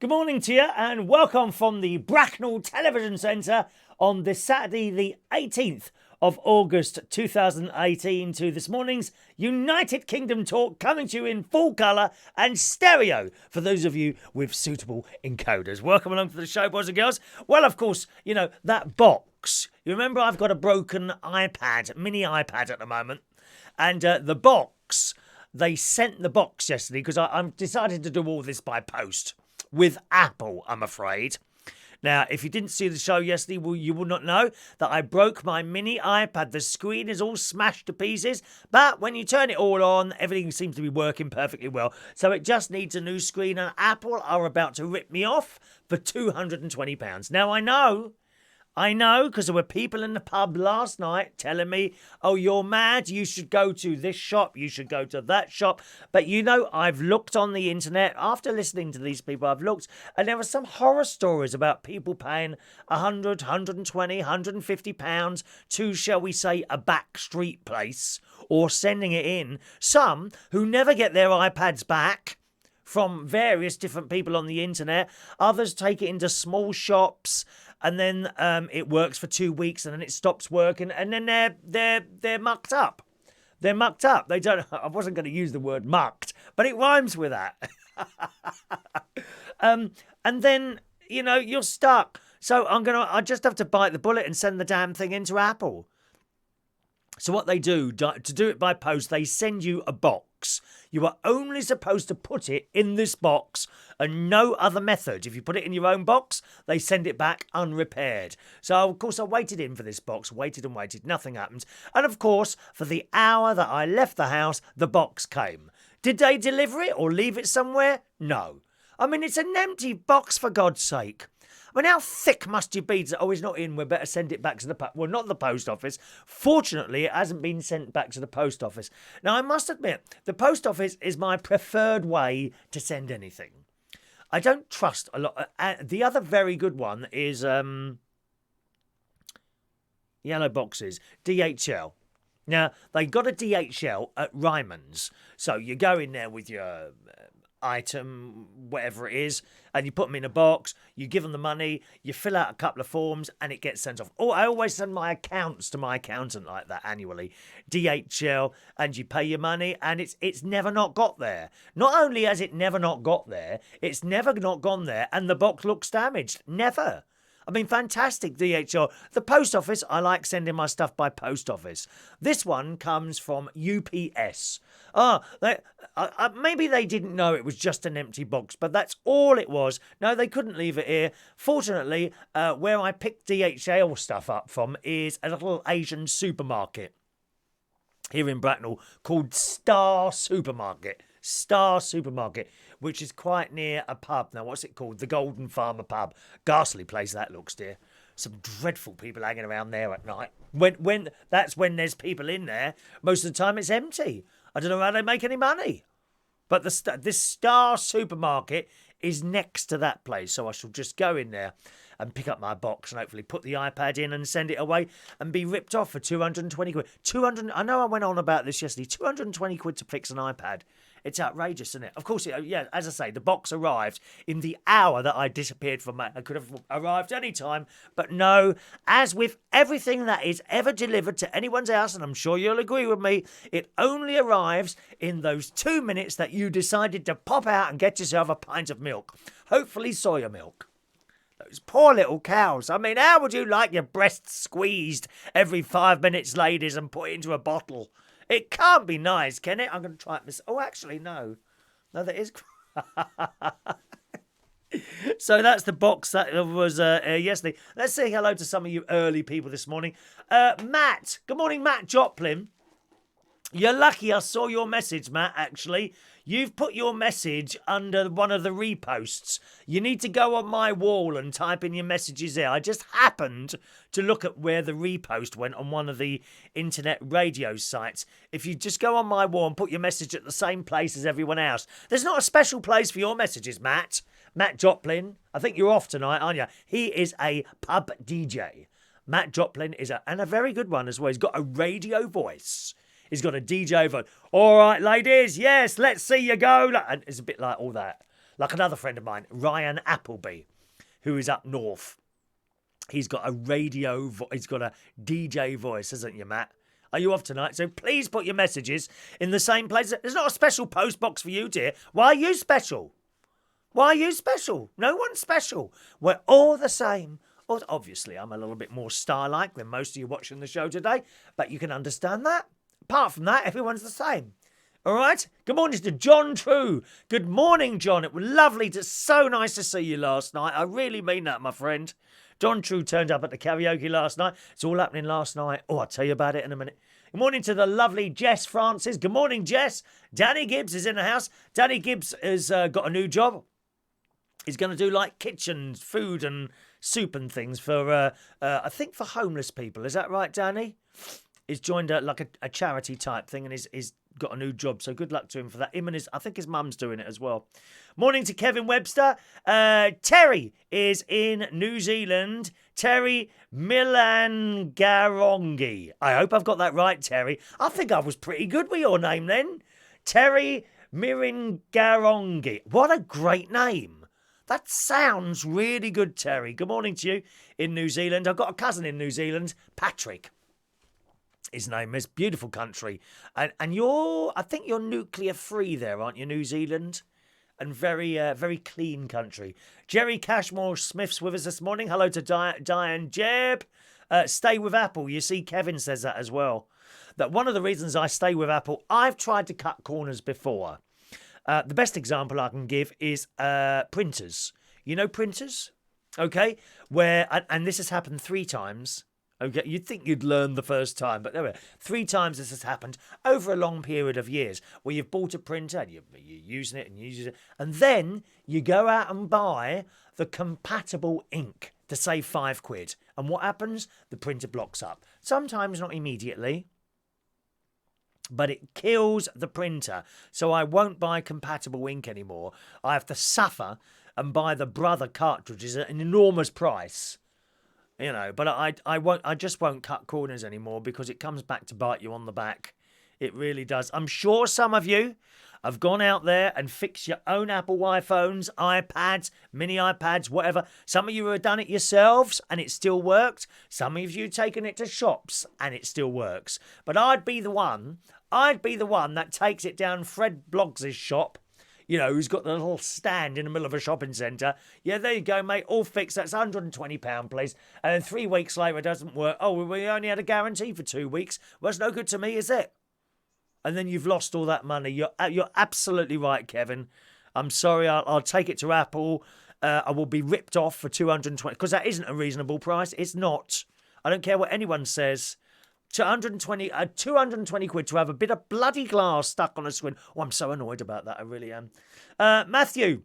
Good morning to you and welcome from the Bracknell Television Centre on this Saturday the 18th of August 2018 to this morning's United Kingdom talk, coming to you in full colour and stereo for those of you with suitable encoders. Welcome along to the show, boys and girls. Well, of course, you know, that box. You remember I've got a broken iPad, mini iPad at the moment, and the box, they sent the box yesterday because I'm decided to do all this by post. With Apple, I'm afraid. Now, if you didn't see the show yesterday, you will not know that I broke my mini iPad. The screen is all smashed to pieces, but when you turn it all on, everything seems to be working perfectly well. So it just needs a new screen, and Apple are about to rip me off for £220. Now, I know, because there were people in the pub last night telling me, oh, you're mad, you should go to this shop, you should go to that shop. But you know, I've looked on the internet, after listening to these people, I've looked, and there are some horror stories about people paying £100, £120, £150 to, shall we say, a back street place, or sending it in. Some who never get their iPads back from various different people on the internet. Others take it into small shops, and then it works for 2 weeks, and then it stops working, and then they're mucked up. They're mucked up. They don't. I wasn't going to use the word mucked, but it rhymes with that. And then you know you're stuck. So I just have to bite the bullet and send the damn thing into Apple. So what they do to do it by post, they send you a box. You are only supposed to put it in this box and no other method. If you put it in your own box, they send it back unrepaired. So, of course, I waited in for this box, waited and waited, nothing happened. And, of course, for the hour that I left the house, the box came. Did they deliver it or leave it somewhere? No. I mean, it's an empty box, for God's sake. I mean, how thick must you be to, oh, it's not in, we better send it back to well, not the post office. Fortunately, it hasn't been sent back to the post office. Now, I must admit, the post office is my preferred way to send anything. I don't trust a lot. The other very good one is yellow boxes, DHL. Now, they got a DHL at Ryman's. So you go in there with your item, whatever it is, and you put them in a box, you give them the money, you fill out a couple of forms, and it gets sent off. Oh, I always send my accounts to my accountant like that annually. DHL, and you pay your money, and it's never not got there. Not only has it never not got there, it's never not gone there, and the box looks damaged. Never. I mean, fantastic, DHL. The post office, I like sending my stuff by post office. This one comes from UPS. Maybe they didn't know it was just an empty box, but that's all it was. No, they couldn't leave it here. Fortunately, where I picked DHL stuff up from is a little Asian supermarket here in Bracknell called Star Supermarket, which is quite near a pub. Now, what's it called? The Golden Farmer Pub. Ghastly place that looks, dear. Some dreadful people hanging around there at night. When there's people in there. Most of the time it's empty. I don't know how they make any money. But this Star Supermarket is next to that place, so I shall just go in there and pick up my box and hopefully put the iPad in and send it away and be ripped off for 220 quid. I know I went on about this yesterday. 220 quid to fix an iPad. It's outrageous, isn't it? Of course, yeah, as I say, the box arrived in the hour that I disappeared from it. I could have arrived any time, but no, as with everything that is ever delivered to anyone's house, and I'm sure you'll agree with me, it only arrives in those 2 minutes that you decided to pop out and get yourself a pint of milk. Hopefully soya milk. Those poor little cows. I mean, how would you like your breasts squeezed every 5 minutes, ladies, and put into a bottle? It can't be nice, can it? I'm going to try it myself. Oh, actually, no. No, that is... So that's the box that was yesterday. Let's say hello to some of you early people this morning. Matt. Good morning, Matt Joplin. You're lucky I saw your message, Matt, actually. You've put your message under one of the reposts. You need to go on my wall and type in your messages there. I just happened to look at where the repost went on one of the internet radio sites. If you just go on my wall and put your message at the same place as everyone else. There's not a special place for your messages, Matt. Matt Joplin. I think you're off tonight, aren't you? He is a pub DJ. Matt Joplin is a very good one as well. He's got a radio voice. He's got a DJ voice. All right, ladies, yes, let's see you go. And it's a bit like all that. Like another friend of mine, Ryan Appleby, who is up north. He's got a he's got a DJ voice, hasn't you, Matt? Are you off tonight? So please put your messages in the same place. There's not a special post box for you, dear. Why are you special? Why are you special? No one's special. We're all the same. Obviously, I'm a little bit more star-like than most of you watching the show today, but you can understand that. Apart from that, everyone's the same. All right? Good morning to John True. Good morning, John. It was so nice to see you last night. I really mean that, my friend. John True turned up at the karaoke last night. It's all happening last night. Oh, I'll tell you about it in a minute. Good morning to the lovely Jess Francis. Good morning, Jess. Danny Gibbs is in the house. Danny Gibbs has got a new job. He's going to do like kitchen, food and soup and things for, I think for homeless people. Is that right, Danny? He's joined like a charity type thing and he's got a new job. So good luck to him for that. I think his mum's doing it as well. Morning to Kevin Webster. Terry is in New Zealand. Terry Milangarongi. I hope I've got that right, Terry. I think I was pretty good with your name then. Terry Mirangarongi. What a great name. That sounds really good, Terry. Good morning to you in New Zealand. I've got a cousin in New Zealand, Patrick. His name is. Beautiful country. And I think you're nuclear free there, aren't you, New Zealand? And very clean country. Jerry Cashmore Smith's with us this morning. Hello to Diane Jeb. Stay with Apple. You see, Kevin says that as well. That one of the reasons I stay with Apple, I've tried to cut corners before. The best example I can give is printers. You know printers? Okay? And this has happened 3 times. Okay, you'd think you'd learn the first time, but there we are. 3 times this has happened over a long period of years where you've bought a printer and you're using it, and then you go out and buy the compatible ink to save £5. And what happens? The printer blocks up. Sometimes not immediately, but it kills the printer. So I won't buy compatible ink anymore. I have to suffer and buy the Brother cartridges at an enormous price. You know, but I just won't cut corners anymore because it comes back to bite you on the back. It really does. I'm sure some of you have gone out there and fixed your own Apple iPhones, iPads, mini iPads, whatever. Some of you have done it yourselves and it still worked. Some of you have taken it to shops and it still works. But I'd be the one that takes it down Fred Bloggs' shop. You know, who's got the little stand in the middle of a shopping centre. Yeah, there you go, mate. All fixed. That's £120, please. And then 3 weeks later, it doesn't work. Oh, we only had a guarantee for 2 weeks. Well, it's no good to me, is it? And then you've lost all that money. You're absolutely right, Kevin. I'm sorry. I'll take it to Apple. I will be ripped off for £220 because that isn't a reasonable price. It's not. I don't care what anyone says. 220 quid to have a bit of bloody glass stuck on a screen. Oh, I'm so annoyed about that. I really am. Matthew,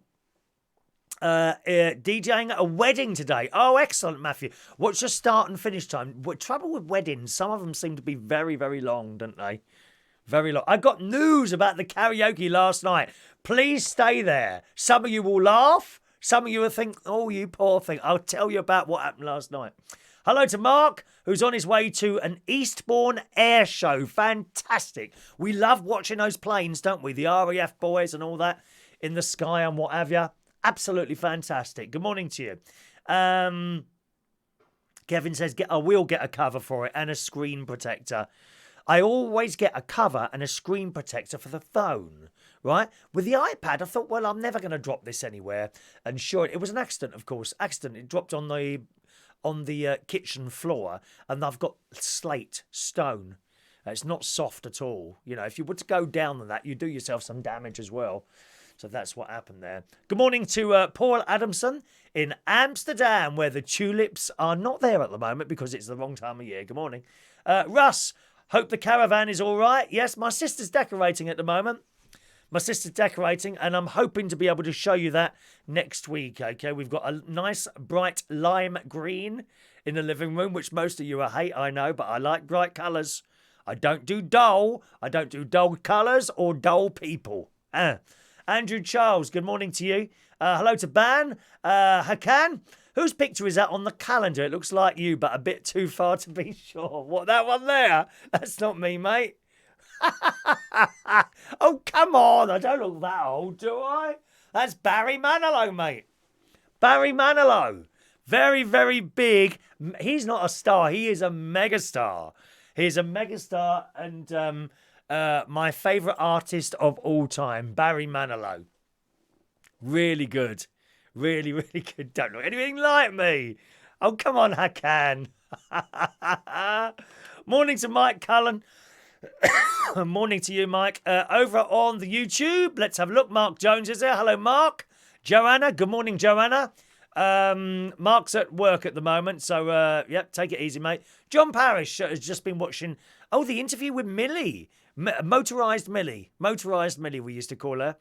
DJing at a wedding today. Oh, excellent, Matthew. What's your start and finish time? What trouble with weddings? Some of them seem to be very, very long, don't they? Very long. I got news about the karaoke last night. Please stay there. Some of you will laugh. Some of you will think, oh, you poor thing. I'll tell you about what happened last night. Hello to Mark, who's on his way to an Eastbourne air show. Fantastic. We love watching those planes, don't we? The RAF boys and all that in the sky and what have you. Absolutely fantastic. Good morning to you. Kevin says, I will get a cover for it and a screen protector. I always get a cover and a screen protector for the phone, right? With the iPad, I thought, well, I'm never going to drop this anywhere. And sure, it was an accident, of course. It dropped on the kitchen floor, and I've got slate, stone. It's not soft at all. You know, if you were to go down on that, you do yourself some damage as well. So that's what happened there. Good morning to Paul Adamson in Amsterdam, where the tulips are not there at the moment because it's the wrong time of year. Good morning. Russ, hope the caravan is all right. Yes, my sister's decorating at the moment. My sister's decorating, and I'm hoping to be able to show you that next week, okay? We've got a nice, bright lime green in the living room, which most of you hate, I know, but I like bright colours. I don't do dull colours or dull people. Andrew Charles, good morning to you. Hello to Ban. Hakan, whose picture is that on the calendar? It looks like you, but a bit too far to be sure. What, that one there? That's not me, mate. Oh, come on. I don't look that old, do I? That's Barry Manilow, mate. Barry Manilow. Very, very big. He's not a star. He is a megastar. He's a megastar and my favourite artist of all time, Barry Manilow. Really good. Really, really good. Don't look anything like me. Oh, come on, Hakan. Morning to Mike Cullen. Morning to you, Mike. Over on the YouTube, let's have a look. Mark Jones is there. Hello, Mark. Joanna. Good morning, Joanna. Mark's at work at the moment, so take it easy, mate. John Parrish has just been watching the interview with Millie, Motorised Millie, we used to call her.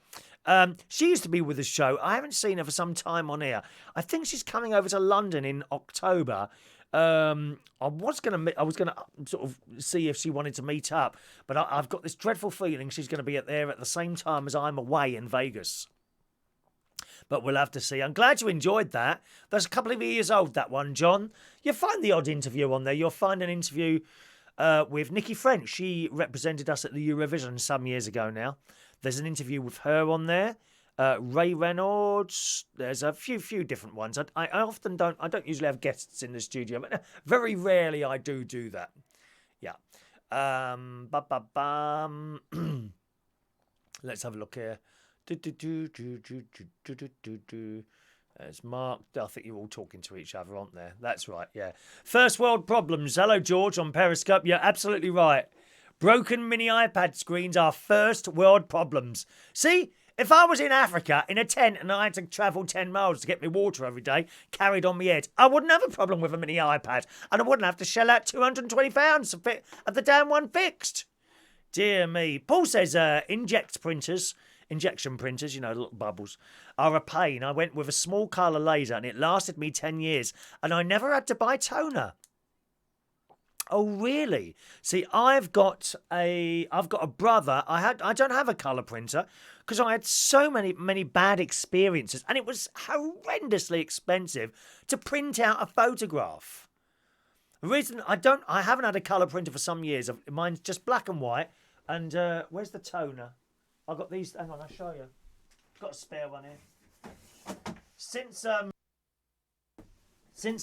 She used to be with the show. I haven't seen her for some time on here. I think she's coming over to London in October. I was gonna sort of see if she wanted to meet up, but I've got this dreadful feeling she's going to be there at the same time as I'm away in Vegas. But we'll have to see. I'm glad you enjoyed that. That's a couple of years old, that one, John. You'll find the odd interview on there. You'll find an interview with Nikki French. She represented us at the Eurovision some years ago now. There's an interview with her on there. Ray Reynolds. There's a few different ones. I often don't usually have guests in the studio, but very rarely I do that. Yeah. Let's have a look here. There's Mark. I think you're all talking to each other, aren't there? That's right, yeah. First world problems. Hello, George, on Periscope. You're absolutely right. Broken mini iPad screens are first world problems. See, if I was in Africa in a tent and I had to travel 10 miles to get me water every day, carried on my head, I wouldn't have a problem with a mini iPad. And I wouldn't have to shell out £220 to have the damn one fixed. Dear me. Paul says injection printers, little bubbles, are a pain. I went with a small colour laser and it lasted me 10 years and I never had to buy toner. Oh, really? See, I've got a brother. I don't have a colour printer because I had so many bad experiences and it was horrendously expensive to print out a photograph. The reason I haven't had a colour printer for some years. Mine's just black and white. And where's the toner? I've got these. Hang on, I'll show you. Got a spare one here. Since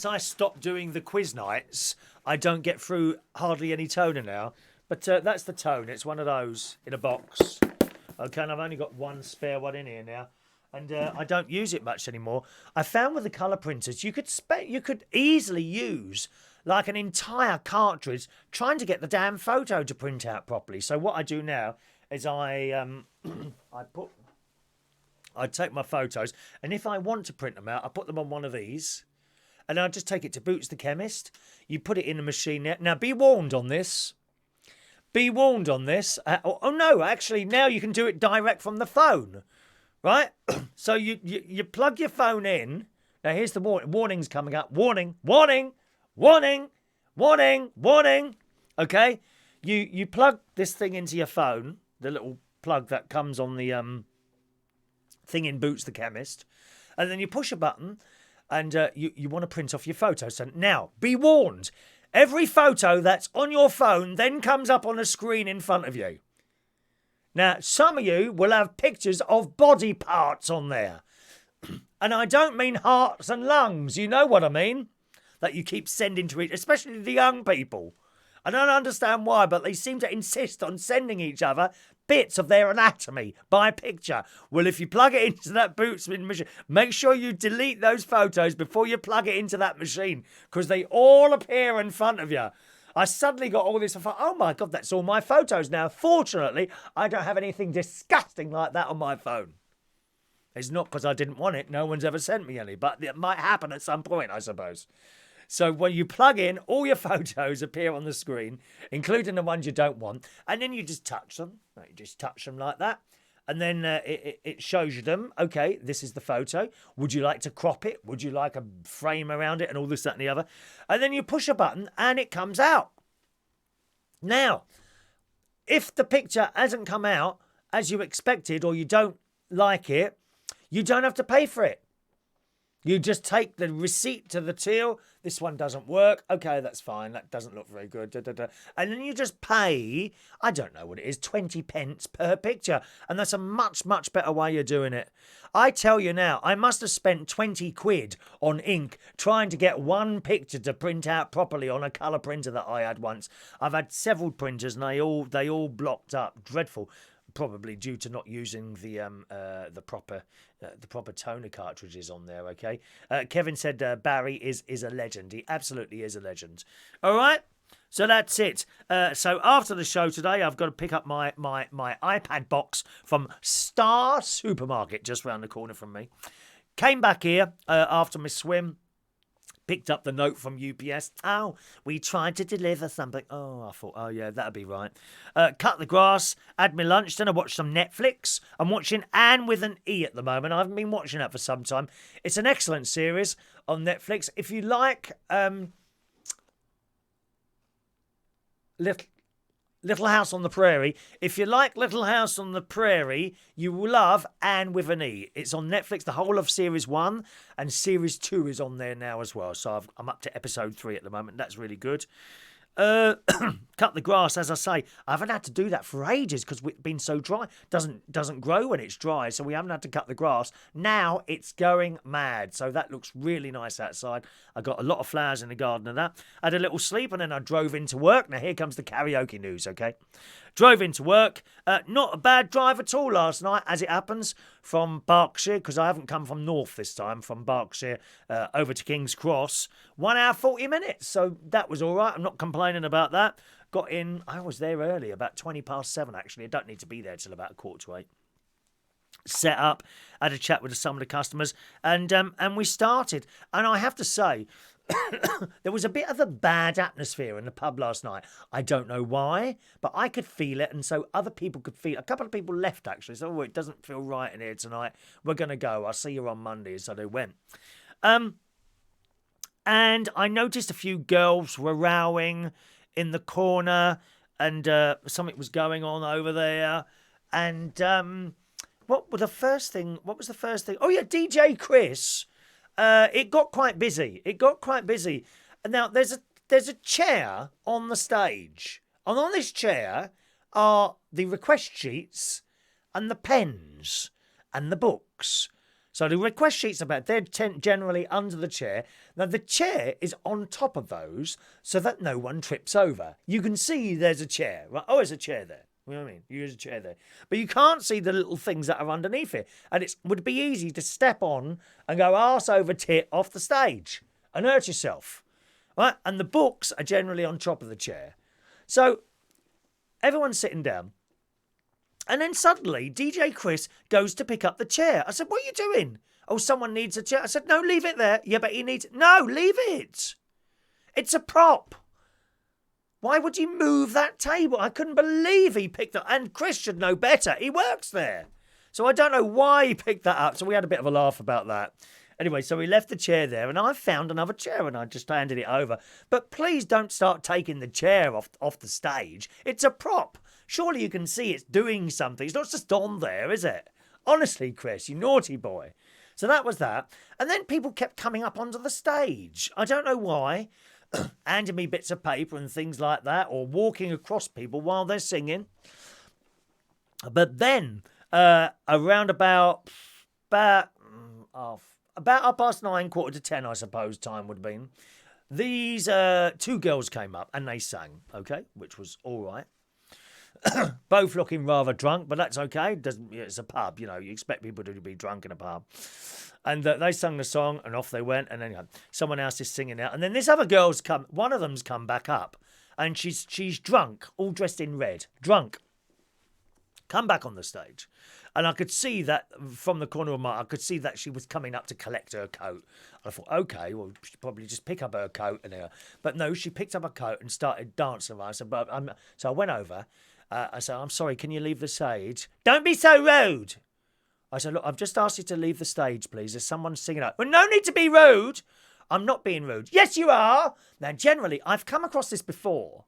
I stopped doing the quiz nights, I don't get through hardly any toner now. But that's the tone. It's one of those in a box. Okay, and I've only got one spare one in here now. And I don't use it much anymore. I found with the colour printers, you could easily use like an entire cartridge trying to get the damn photo to print out properly. So what I do now is I take my photos, and if I want to print them out, I put them on one of these, and I just take it to Boots the Chemist. You put it in the machine there. Now, be warned on this. Be warned on this. No, actually, now you can do it direct from the phone, right? So you plug your phone in. Now, here's the warning. Warning's coming up. Warning, warning, warning, warning, warning. Okay? You plug this thing into your phone, the little plug that comes on the thing in Boots the Chemist, and then you push a button and you want to print off your photo. So now, be warned, every photo that's on your phone then comes up on a screen in front of you. Now, some of you will have pictures of body parts on there. And I don't mean hearts and lungs, you know what I mean? That you keep sending to each, especially the young people. I don't understand why, but they seem to insist on sending each other bits of their anatomy by picture. Well, if you plug it into that Boots machine, make sure you delete those photos before you plug it into that machine, because they all appear in front of you. I suddenly got all this. I thought, oh my God, that's all my photos now. Fortunately, I don't have anything disgusting like that on my phone. It's not because I didn't want it. No one's ever sent me any, but it might happen at some point, I suppose. So when you plug in, all your photos appear on the screen, including the ones you don't want, and then you just touch them. You just touch them like that, and then it shows you them. Okay, this is the photo. Would you like to crop it? Would you like a frame around it and all this, that, and the other? And then you push a button, and it comes out. Now, if the picture hasn't come out as you expected or you don't like it, you don't have to pay for it. You just take the receipt to the till. This one doesn't work. Okay, that's fine. That doesn't look very good. Da, da, da. And then you just pay, I don't know what it is, 20 pence per picture. And that's a much, much better way of doing it. I tell you now, I must have spent 20 quid on ink trying to get one picture to print out properly on a colour printer that I had once. I've had several printers and they all blocked up. Dreadful. Probably due to not using the proper toner cartridges on there. Okay, Kevin said Barry is a legend. He absolutely is a legend. All right, so that's it. So after the show today, I've got to pick up my iPad box from Star Supermarket just round the corner from me. Came back here after my swim. Picked up the note from UPS. Oh, we tried to deliver something. Oh, I thought, oh yeah, that'd be right. Cut the grass, had my lunch, then I watched some Netflix. I'm watching Anne with an E at the moment. I haven't been watching that for some time. It's an excellent series on Netflix. If you like Little House on the Prairie. If you like Little House on the Prairie, you will love Anne with an E. It's on Netflix, the whole of Series 1, and Series 2 is on there now as well. So I'm up to Episode 3 at the moment. That's really good. Cut the grass, as I say. I haven't had to do that for ages because it's been so dry. Doesn't grow when it's dry, so we haven't had to cut the grass. Now it's going mad, so that looks really nice outside. I got a lot of flowers in the garden and that. I had a little sleep and then I drove into work. Now here comes the karaoke news, okay? Drove into work. Not a bad drive at all last night, as it happens, from Berkshire, because I haven't come from north this time, from Berkshire over to King's Cross. 1 hour, 40 minutes. So that was all right. I'm not complaining about that. Got in, I was there early, about 20 past 7, actually. I don't need to be there till about 7:45. Set up, had a chat with some of the customers, and we started. And I have to say, there was a bit of a bad atmosphere in the pub last night. I don't know why, but I could feel it, and so other people could feel it. A couple of people left, actually. So, it doesn't feel right in here tonight. We're going to go. I'll see you on Monday. So they went. And I noticed a few girls were rowing in the corner, and something was going on over there. And what was the first thing? Oh, yeah, DJ Chris. It got quite busy. And now there's a chair on the stage, and on this chair are the request sheets and the pens and the books. So the request sheets they're generally under the chair. Now the chair is on top of those so that no one trips over. You can see there's a chair, right? Oh, there's a chair there. You know what I mean? Use a chair there. But you can't see the little things that are underneath it. And it would be easy to step on and go arse over tit off the stage and hurt yourself. Right? And the books are generally on top of the chair. So everyone's sitting down. And then suddenly DJ Chris goes to pick up the chair. I said, what are you doing? Oh, someone needs a chair. I said, no, leave it there. Yeah, but he needs... No, leave it. It's a prop. Why would you move that table? I couldn't believe he picked it. And Chris should know better. He works there. So I don't know why he picked that up. So we had a bit of a laugh about that. Anyway, so we left the chair there and I found another chair and I just handed it over. But please don't start taking the chair off the stage. It's a prop. Surely you can see it's doing something. It's not just on there, is it? Honestly, Chris, you naughty boy. So that was that. And then people kept coming up onto the stage. I don't know why. Handing me bits of paper and things like that, or walking across people while they're singing. But then, around about 9:30, 9:45, I suppose time would have been, these two girls came up and they sang, okay, which was all right. Both looking rather drunk, but that's okay. It's a pub, you know. You expect people to be drunk in a pub. And they sung the song, and off they went. And then someone else is singing out. And then this other girl's come. One of them's come back up, and she's drunk, all dressed in red, drunk. Come back on the stage, and I could see that from the corner of my eye. I could see that she was coming up to collect her coat. I thought, okay, well, she'd probably just pick up her coat but no, she picked up her coat and started dancing around. So I went over. I said, I'm sorry, can you leave the stage? Don't be so rude. I said, look, I've just asked you to leave the stage, please. There's someone singing out. Well, no need to be rude. I'm not being rude. Yes, you are. Now, generally, I've come across this before,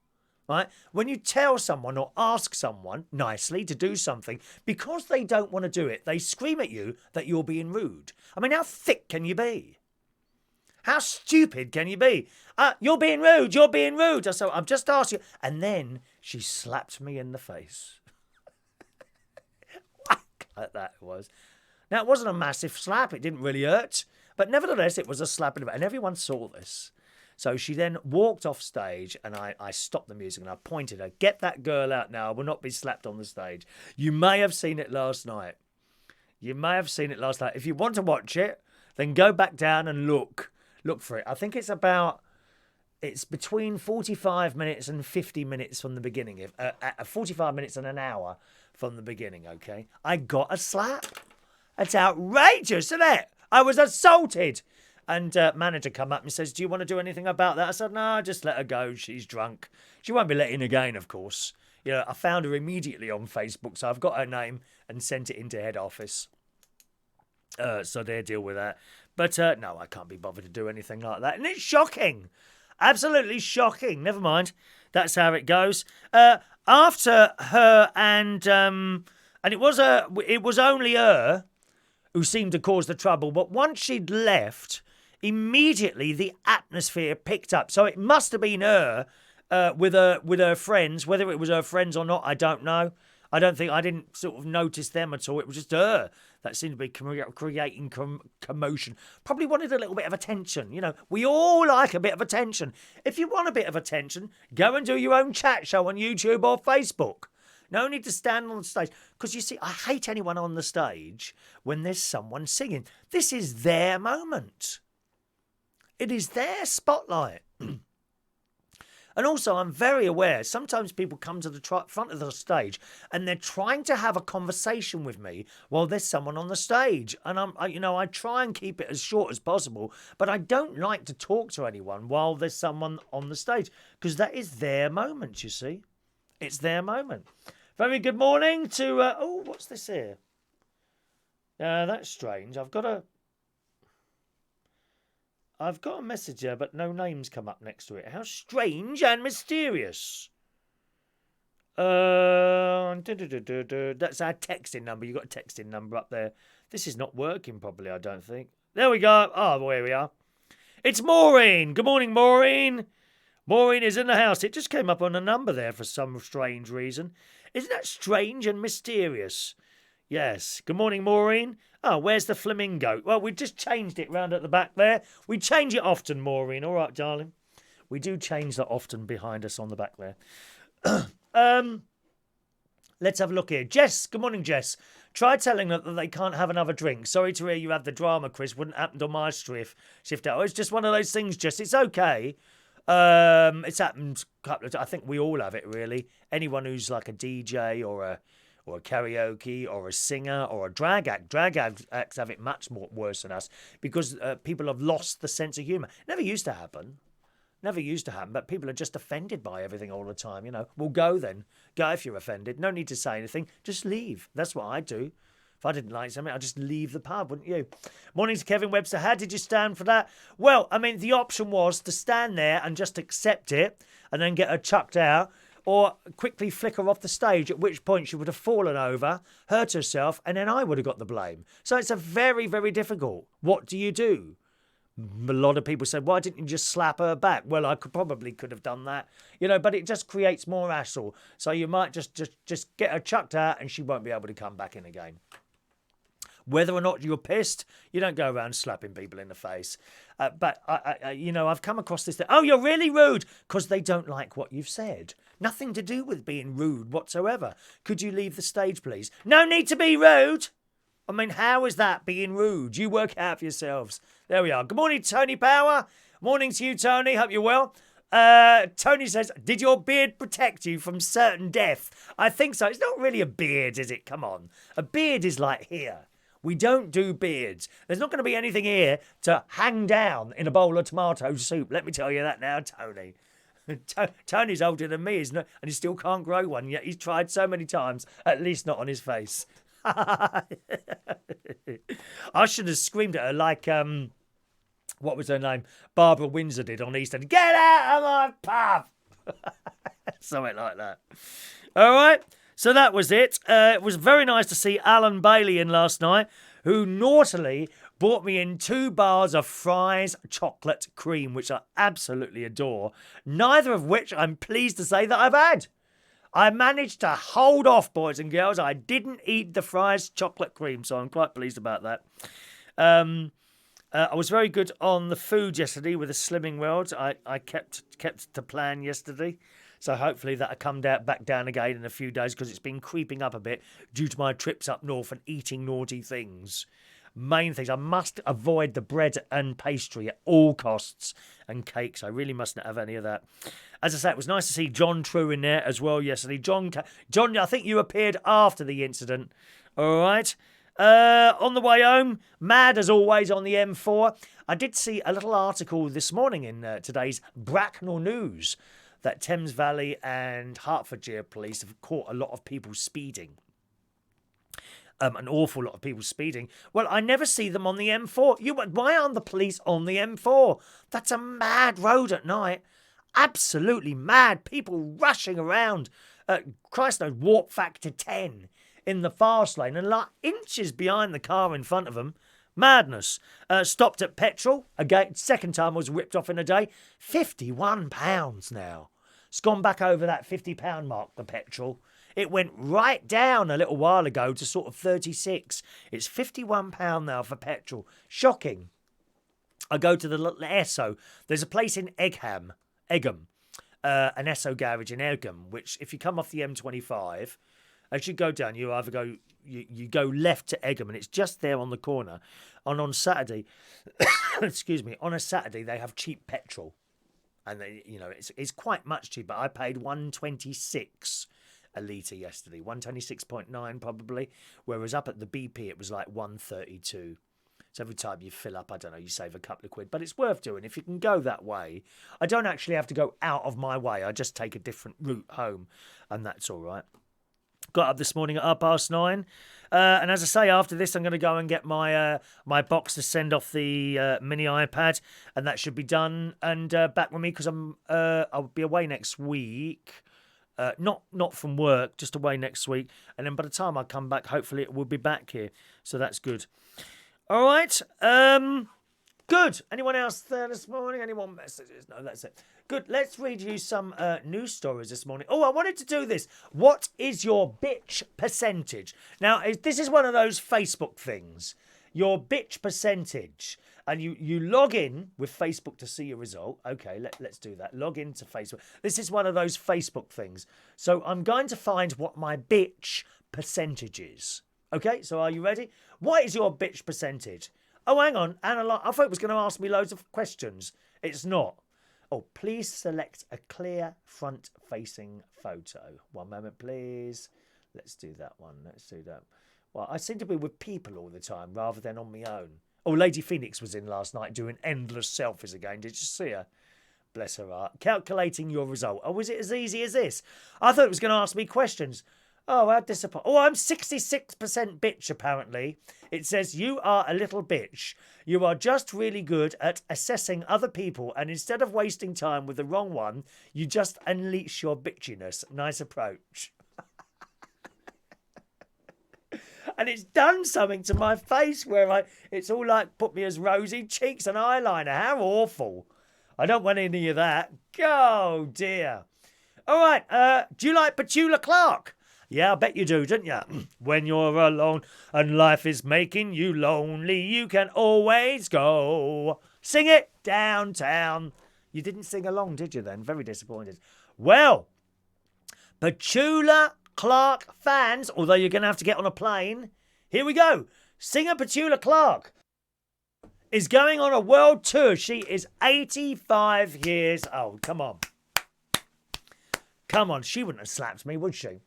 right? When you tell someone or ask someone nicely to do something, because they don't want to do it, they scream at you that you're being rude. I mean, how thick can you be? How stupid can you be? You're being rude. You're being rude. I said, I've just asked you. And then she slapped me in the face. Like that it was. Now, it wasn't a massive slap. It didn't really hurt. But nevertheless, it was a slap in the face. And everyone saw this. So she then walked off stage and I stopped the music and I pointed her, get that girl out now. I will not be slapped on the stage. You may have seen it last night. If you want to watch it, then go back down and look for it. I think it's between 45 minutes and 50 minutes from the beginning. 45 minutes and an hour from the beginning, okay? I got a slap. That's outrageous, isn't it? I was assaulted. And manager come up and says, do you want to do anything about that? I said, no, just let her go. She's drunk. She won't be let in again, of course. You know, I found her immediately on Facebook, so I've got her name and sent it into head office. So they deal with that. But no, I can't be bothered to do anything like that. And it's shocking. Absolutely shocking. Never mind. That's how it goes. After her and it was only her who seemed to cause the trouble. But once she'd left, immediately the atmosphere picked up. So it must have been her with her friends. Whether it was her friends or not, I don't know. I didn't sort of notice them at all. It was just her that seemed to be creating commotion. Probably wanted a little bit of attention. You know, we all like a bit of attention. If you want a bit of attention, go and do your own chat show on YouTube or Facebook. No need to stand on the stage. Because you see, I hate anyone on the stage when there's someone singing. This is their moment. It is their spotlight. And also, I'm very aware, sometimes people come to the front of the stage and they're trying to have a conversation with me while there's someone on the stage. And I try and keep it as short as possible, but I don't like to talk to anyone while there's someone on the stage because that is their moment, you see. It's their moment. Very good morning to... what's this here? That's strange. I've got a message here, but no names come up next to it. How strange and mysterious. That's our texting number. You've got a texting number up there. This is not working properly, I don't think. There we go. Oh, here we are. It's Maureen. Good morning, Maureen. Maureen is in the house. It just came up on a number there for some strange reason. Isn't that strange and mysterious? Yes. Good morning, Maureen. Oh, where's the flamingo? Well, we've just changed it round at the back there. We change it often, Maureen. All right, darling. We do change that often behind us on the back there. Let's have a look here. Jess. Good morning, Jess. Try telling them that they can't have another drink. Sorry to hear you had the drama, Chris. Wouldn't happen on my shift out. Oh, it's just one of those things, Jess. It's okay. It's happened a couple of times. I think we all have it, really. Anyone who's like a DJ or a karaoke or a singer or a drag act. Drag acts have it much more worse than us because people have lost the sense of humour. Never used to happen, but people are just offended by everything all the time, you know. Well, go then. Go if you're offended. No need to say anything. Just leave. That's what I do. If I didn't like something, I'd just leave the pub, wouldn't you? Morning to Kevin Webster. How did you stand for that? Well, I mean, the option was to stand there and just accept it and then get her chucked out, or quickly flicker off the stage, at which point she would have fallen over, hurt herself, and then I would have got the blame. So it's a very, very difficult. What do you do? A lot of people said, why didn't you just slap her back? Well, I probably could have done that, you know, but it just creates more hassle. So you might just get her chucked out and she won't be able to come back in again. Whether or not you're pissed, you don't go around slapping people in the face. But, I've come across this thing. Oh, you're really rude because they don't like what you've said. Nothing to do with being rude whatsoever. Could you leave the stage, please? No need to be rude. I mean, how is that being rude? You work out for yourselves. There we are. Good morning, Tony Power. Morning to you, Tony. Hope you're well. Tony says, did your beard protect you from certain death? I think so. It's not really a beard, is it? Come on. A beard is like here. We don't do beards. There's not going to be anything here to hang down in a bowl of tomato soup. Let me tell you that now, Tony. Tony's older than me, isn't it? And he still can't grow one, yet he's tried so many times, at least not on his face. I should have screamed at her like, what was her name? Barbara Windsor did on Easter. Get out of my pub! Something like that. All right. So that was it. It was very nice to see Alan Bailey in last night, who naughtily bought me in 2 bars of Fry's chocolate cream, which I absolutely adore, neither of which I'm pleased to say that I've had. I managed to hold off, boys and girls. I didn't eat the Fry's chocolate cream, so I'm quite pleased about that. I was very good on the food yesterday with the Slimming World. I kept to plan yesterday. So hopefully that'll come back down again in a few days, because it's been creeping up a bit due to my trips up north and eating naughty things. Main things, I must avoid the bread and pastry at all costs, and cakes. I really mustn't have any of that. As I say, it was nice to see John True in there as well yesterday. John, I think you appeared after the incident. All right. On the way home, mad as always on the M4. I did see a little article this morning in today's Bracknell News that Thames Valley and Hertfordshire police have caught a lot of people speeding. An awful lot of people speeding. Well, I never see them on the M4. Why aren't the police on the M4? That's a mad road at night. Absolutely mad. People rushing around. Christ knows, warp factor 10 in the fast lane and like inches behind the car in front of them. Madness. Stopped at petrol. Again, second time I was ripped off in a day. £51 now. It's gone back over that £50 mark, the petrol. It went right down a little while ago to sort of 36. It's £51 now for petrol. Shocking. I go to the little Esso. There's a place in Egham, an Esso garage in Egham, which if you come off the M25, as you go down, you either go you go left to Egham, and it's just there on the corner. And on Saturday, excuse me, on a Saturday they have cheap petrol, and it's quite much cheaper. I paid £1.26 a litre yesterday, 126.9 probably, whereas up at the BP it was like 132. So every time you fill up, I don't know, you save a couple of quid, but it's worth doing if you can go that way. I don't actually have to go out of my way. I just take a different route home, and that's all right. Got up this morning at 9:30, and as I say, after this, I'm going to go and get my my box to send off the mini iPad, and that should be done and back with me, because I'll be away next week. Not from work, just away next week, and then by the time I come back, hopefully it will be back here. So that's good. All right. Good. Anyone else there this morning? Any more messages? No, that's it. Good. Let's read you some news stories this morning. Oh, I wanted to do this. What is your bitch percentage? Now, this is one of those Facebook things. Your bitch percentage. And you log in with Facebook to see your result. Okay, let's do that. Log into Facebook. This is one of those Facebook things. So I'm going to find what my bitch percentage is. Okay, so are you ready? What is your bitch percentage? Oh, hang on. I thought it was going to ask me loads of questions. It's not. Oh, please select a clear front-facing photo. One moment, please. Let's do that one. Let's do that. Well, I seem to be with people all the time rather than on my own. Oh, Lady Phoenix was in last night doing endless selfies again. Did you see her? Bless her heart. Calculating your result. Oh, was it as easy as this? I thought it was going to ask me questions. Oh, how disappointing. Oh, I'm 66% bitch, apparently. It says, you are a little bitch. You are just really good at assessing other people, and instead of wasting time with the wrong one, you just unleash your bitchiness. Nice approach. And it's done something to my face where it's all like put me as rosy cheeks and eyeliner. How awful. I don't want any of that. Oh, dear. All right. Do you like Petula Clark? Yeah, I bet you do, don't you? When you're alone and life is making you lonely, you can always go. Sing it downtown. You didn't sing along, did you then? Very disappointed. Well, Petula Clark fans, although you're going to have to get on a plane, here we go. Singer Petula Clark is going on a world tour. She is 85 years old. Come on. Come on. She wouldn't have slapped me, would she?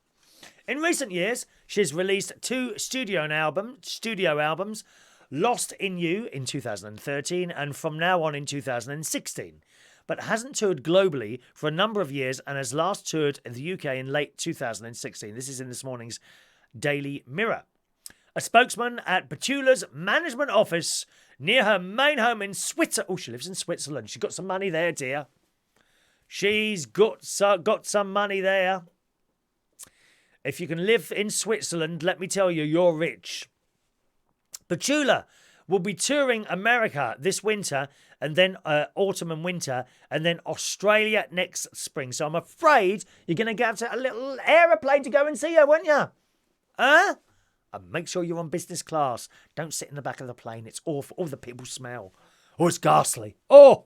In recent years, she's released 2 studio albums, Lost in You in 2013 and From Now On in 2016, but hasn't toured globally for a number of years and has last toured in the UK in late 2016. This is in this morning's Daily Mirror. A spokesman at Petula's management office near her main home in Switzerland. Oh, she lives in Switzerland. She's got some money there, dear. She's got some money there. If you can live in Switzerland, let me tell you, you're rich. Petula will be touring America this winter, and then autumn and winter, and then Australia next spring. So I'm afraid you're going to have a little aeroplane to go and see her, won't you? Huh? And make sure you're on business class. Don't sit in the back of the plane. It's awful. All the people smell. Oh, it's ghastly. Oh,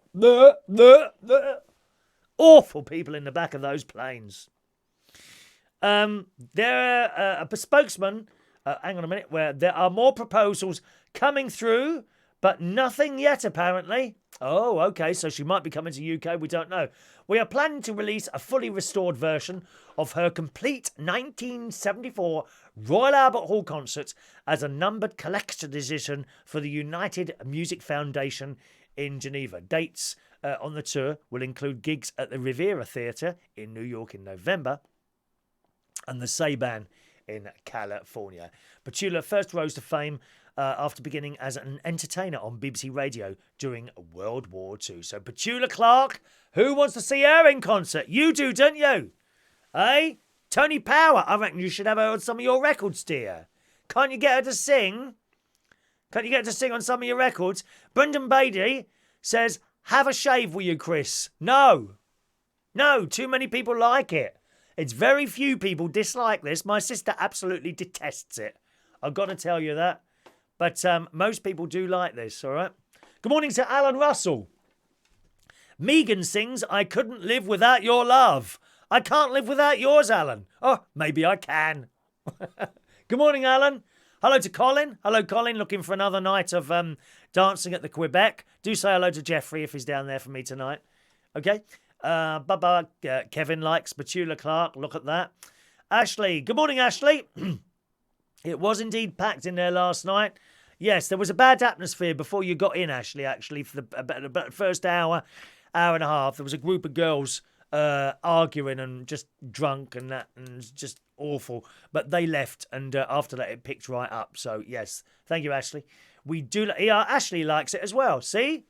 awful people in the back of those planes. There are a spokesman. Hang on a minute. Where there are more proposals coming through, but nothing yet, apparently. Oh, okay. So she might be coming to UK. We don't know. We are planning to release a fully restored version of her complete 1974 Royal Albert Hall concert as a numbered collector's edition for the United Music Foundation in Geneva. Dates on the tour will include gigs at the Riviera Theatre in New York in November and the Saban in California. Petula first rose to fame after beginning as an entertainer on BBC Radio during World War II. So Petula Clark, who wants to see her in concert? You do, don't you? Eh? Tony Power, I reckon you should have her on some of your records, dear. Can't you get her to sing? Can't you get her to sing on some of your records? Brendan Beatty says, have a shave, will you, Chris? No. No, too many people like it. It's very few people dislike this. My sister absolutely detests it. I've got to tell you that. But most people do like this, all right? Good morning to Alan Russell. Megan sings, I couldn't live without your love. I can't live without yours, Alan. Oh, maybe I can. Good morning, Alan. Hello to Colin. Hello, Colin. Looking for another night of dancing at the Quebec. Do say hello to Jeffrey if he's down there for me tonight. Okay? Bye-bye. Kevin likes Petula Clark. Look at that. Ashley. Good morning, Ashley. It was indeed packed in there last night. Yes, there was a bad atmosphere before you got in, Ashley, actually, for the first hour and a half. There was a group of girls arguing and just drunk and that, and just awful. But they left, and after that, it picked right up. So, yes, thank you, Ashley. We do. Ashley likes it as well. See?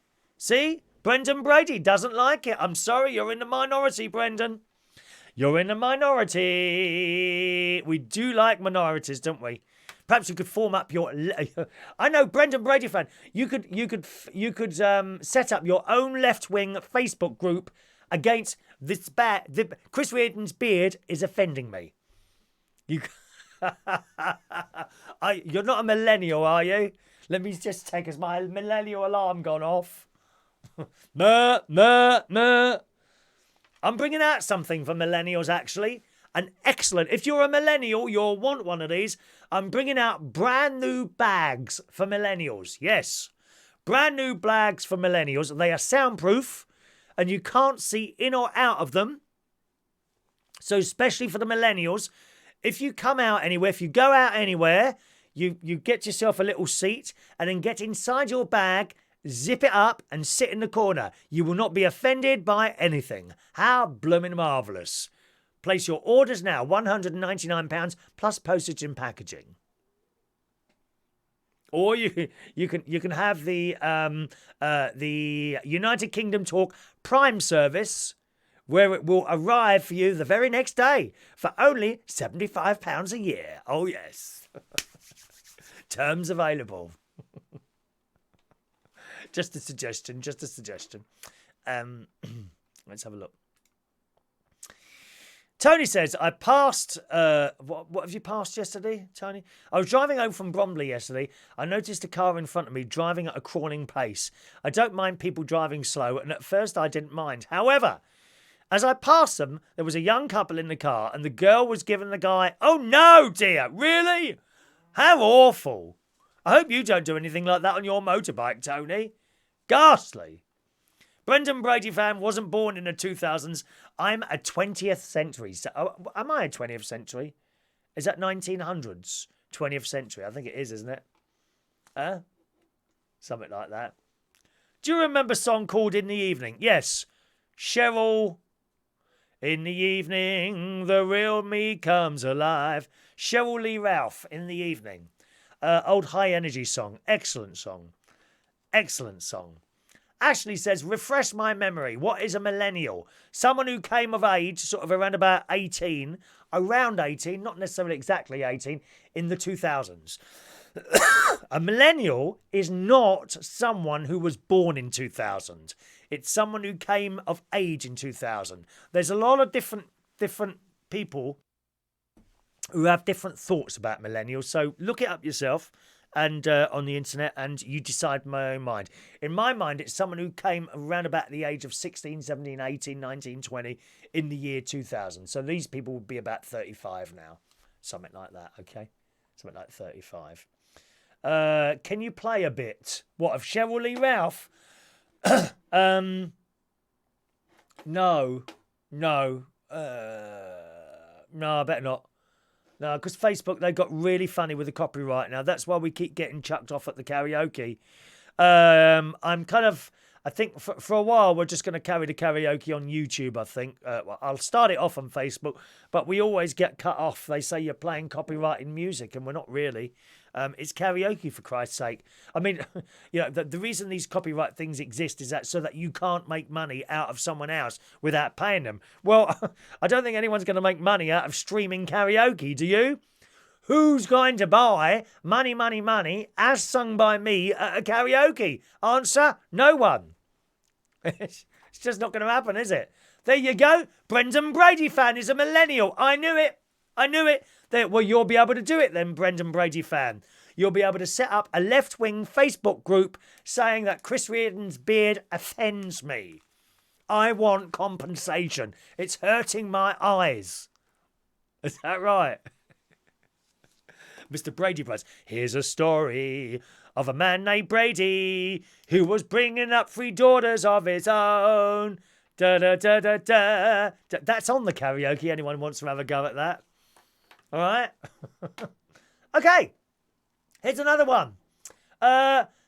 Brendan Brady doesn't like it. I'm sorry, you're in the minority, Brendan. You're in the minority. We do like minorities, don't we? Perhaps you could form up your. I know, Brendan Brady fan. You could set up your own left-wing Facebook group against this bad. Chris Reardon's beard is offending me. You're not a millennial, are you? Let me just check. Has my millennial alarm gone off? I'm bringing out something for millennials, actually. An excellent. If you're a millennial, you'll want one of these. I'm bringing out brand new bags for millennials. Yes. Brand new bags for millennials. They are soundproof and you can't see in or out of them. So especially for the millennials, if you come out anywhere, if you go out anywhere, you get yourself a little seat and then get inside your bag, zip it up and sit in the corner. You will not be offended by anything. How blooming marvellous. Place your orders now, £199 plus postage and packaging. Or you can have the United Kingdom Talk Prime service, where it will arrive for you the very next day for only £75 a year. Oh yes. Terms available. Just a suggestion. Let's have a look. Tony says, I passed... what have you passed yesterday, Tony? I was driving home from Bromley yesterday. I noticed a car in front of me driving at a crawling pace. I don't mind people driving slow, and at first I didn't mind. However, as I passed them, there was a young couple in the car, and the girl was giving the guy, oh no, dear, really? How awful. I hope you don't do anything like that on your motorbike, Tony. Ghastly. Brendan Brady fan, wasn't born in the 2000s. I'm a 20th century. So, am I a 20th century? Is that 1900s? 20th century. I think it is, isn't it? Something like that. Do you remember a song called In the Evening? Yes. Cheryl. In the evening, the real me comes alive. Cheryl Lee Ralph, In the Evening. Old high energy song. Excellent song. Excellent song. Ashley says, refresh my memory. What is a millennial? Someone who came of age sort of around 18, not necessarily exactly 18, in the 2000s. A millennial is not someone who was born in 2000. It's someone who came of age in 2000. There's a lot of different people who have different thoughts about millennials. So look it up yourself and on the internet, and you decide my own mind. In my mind, it's someone who came around about the age of 16, 17, 18, 19, 20 in the year 2000. So these people would be about 35 now. Something like that, okay? Something like 35. Can you play a bit? What, of Cheryl Lee Ralph? No, I better not. No, because Facebook, they got really funny with the copyright now. That's why we keep getting chucked off at the karaoke. I think for a while, we're just going to carry the karaoke on YouTube, I think. Well, I'll start it off on Facebook, but we always get cut off. They say you're playing copyrighted music, and we're not really. It's karaoke, for Christ's sake. I mean, the reason these copyright things exist is that so that you can't make money out of someone else without paying them. Well, I don't think anyone's going to make money out of streaming karaoke, do you? Who's going to buy Money, Money, Money as sung by me at a karaoke? Answer, no one. It's just not going to happen, is it? There you go. Brendan Brady fan is a millennial. I knew it. Well, you'll be able to do it then, Brendan Brady fan. You'll be able to set up a left-wing Facebook group saying that Chris Reardon's beard offends me. I want compensation. It's hurting my eyes. Is that right? Mr. Brady Price. Here's a story of a man named Brady who was bringing up 3 daughters of his own. Da da da da da. That's on the karaoke. Anyone wants to have a go at that? All right. Okay. Here's another one.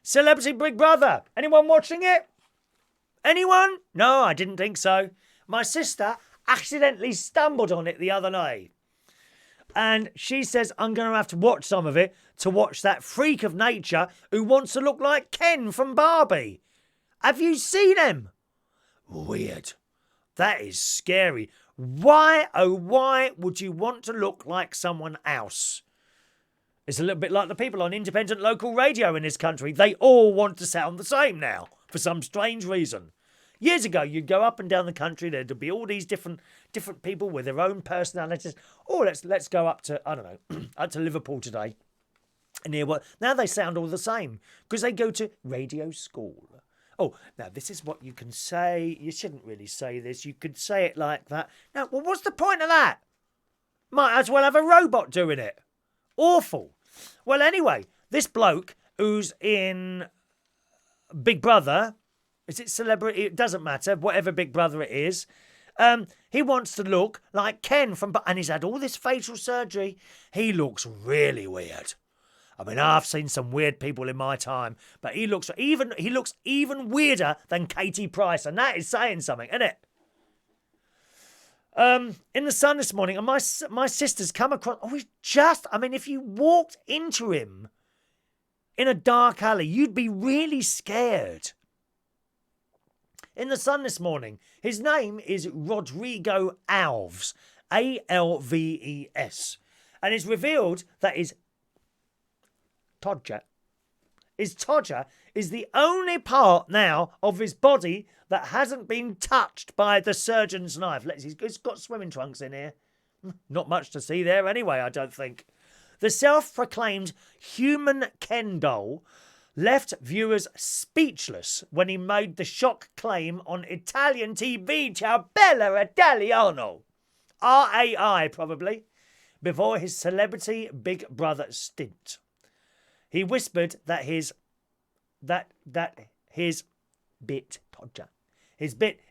Celebrity Big Brother. Anyone watching it? Anyone? No, I didn't think so. My sister accidentally stumbled on it the other night. And she says, I'm going to have to watch some of it to watch that freak of nature who wants to look like Ken from Barbie. Have you seen him? Weird. That is scary. Why, oh why would you want to look like someone else? It's a little bit like the people on independent local radio in this country. They all want to sound the same now for some strange reason. Years ago, you'd go up and down the country. There'd be all these different people with their own personalities. Oh, let's go up to, I don't know, up to Liverpool today and hear what. Now they sound all the same because they go to radio school. Oh, now this is what you can say. You shouldn't really say this. You could say it like that. Now, well, what's the point of that? Might as well have a robot doing it. Awful. Well, anyway, this bloke who's in Big Brother, is it celebrity? It doesn't matter. Whatever Big Brother it is. He wants to look like Ken from... And he's had all this facial surgery. He looks really weird. I mean, I've seen some weird people in my time, but he looks even weirder than Katie Price, and that is saying something, isn't it? In the Sun this morning, and my sister's come across... if you walked into him in a dark alley, you'd be really scared. In the Sun this morning, his name is Rodrigo Alves, Alves, and it's revealed that his Todger is the only part now of his body that hasn't been touched by the surgeon's knife. He's got swimming trunks in here. Not much to see there anyway, I don't think. The self-proclaimed human Ken doll left viewers speechless when he made the shock claim on Italian TV Ciao Bella Italiano, RAI probably, before his celebrity Big Brother stint. He whispered that his bit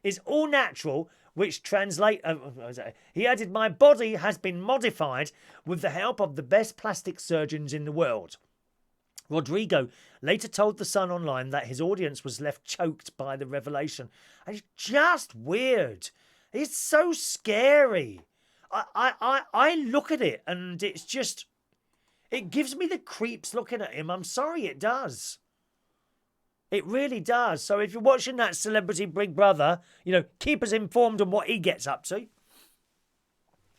is all natural, which translate. He added, "My body has been modified with the help of the best plastic surgeons in the world." Rodrigo later told The Sun Online that his audience was left choked by the revelation. And it's just weird. It's so scary. I look at it and it's just... It gives me the creeps looking at him. I'm sorry, it does. It really does. So if you're watching that Celebrity Big Brother, keep us informed on what he gets up to.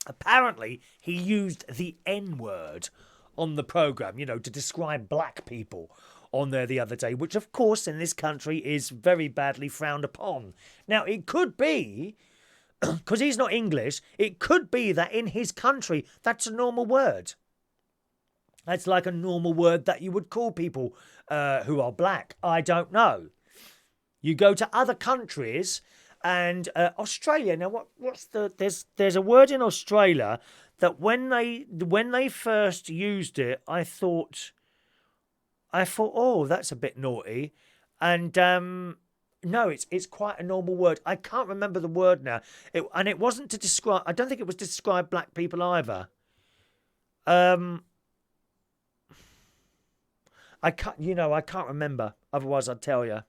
Apparently, he used the N-word on the programme, to describe black people on there the other day, which, of course, in this country is very badly frowned upon. Now, it could be, because he's not English, it could be that in his country, that's a normal word. That's like a normal word that you would call people who are black. I don't know. You go to other countries and Australia. Now, there's a word in Australia that when they first used it, I thought, oh, that's a bit naughty, and no, it's quite a normal word. I can't remember the word now. It wasn't to describe. I don't think it was to describe black people either. I can't remember. Otherwise, I'd tell you.